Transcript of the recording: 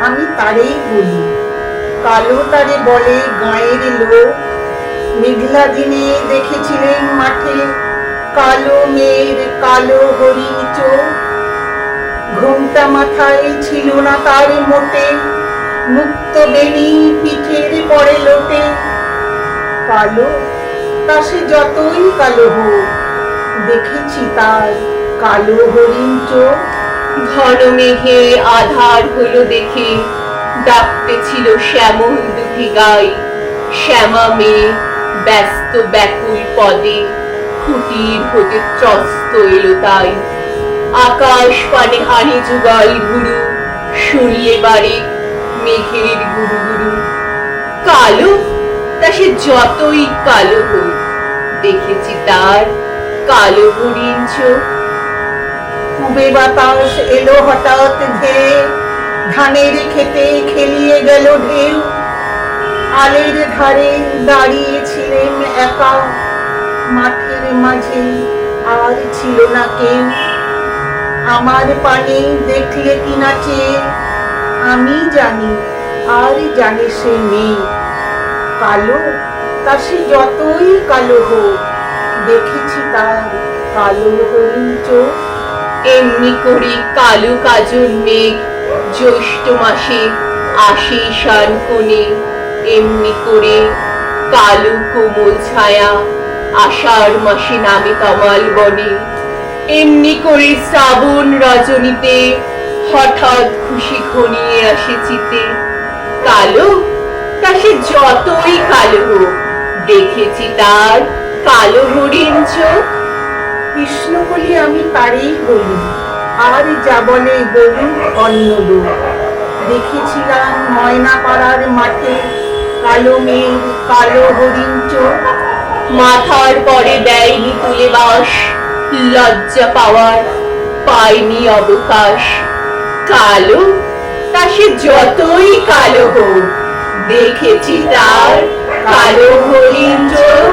আমি তারেই বলি। কালো তারে বলে গাঁয়ের লোক। মেঘলা দিনে দেখেছিলেন মাঠে কালো মেয়ের কালো হরিণ চোখ। ঘোমটা মাথায় ছিল না তার মোটে, মুক্ত বেণী পিঠের পরে লোটে। কালো তা সে যতই কালো হোক, দেখেছি তার কালো হরিণ চোখ। ঘন মেঘে আধার হলো দেখে ডাকতেছিল শ্যামল দুটি গাই। শ্যামা মেয়ে ব্যস্ত ব্যাকুল পদে খুঁটির হতে ত্রস্ত এলো তাই। আকাশ পানে হানি যুগল ঘুরু, শুনলে বারে মেঘের গুরু গুরু। কালো তা সে যতই কালো হোক, দেখেছি তার কালো হরিণ চোখ। পূবে বাতাস এলো হঠাৎ ধেয়ে, ধানের খেতে খেলিয়ে গেল ঢেউ। আলের ধারে দাঁড়িয়েছিলেন একা, মাঠের মাঝে আর ছিল না কেউ। আমার পানে দেখলে কিনা চেয়ে, আমি জানি আর জানে সে মেয়ে। কালো তা সে যতই কালো হোক, দেখেছি তার কালো হরিণ চোখ। এমনি করে কালো কাজল মেঘ জ্যৈষ্ঠ মাসে আসে ঈশান কোণে। এমনি করে কালো কোমল ছায়া আষাঢ় মাসে নামে তমাল বনে। এমনি করে শ্রাবণ রজনীতে হঠাৎ খুশি ঘনিয়ে আসে চিতে। কালো তা সে যতই কালো হোক, দেখেছি তার কালো হরিণ চোখ। কৃষ্ণ বলি আমি তারেই বলি, আর যা বলে বলুন অন্য লোক। দেখেছিলাম ময়না পাড়ার মাঠে কালো মেঘ কালো হরিণ চোখ। মাথার পরে দেয়নি তুলে বাস, লজ্জা পাওয়ার পায়নি অবকাশ। কালো তা সে যতই কালো হোক, দেখেছি তার কালো হরিণ চোখ।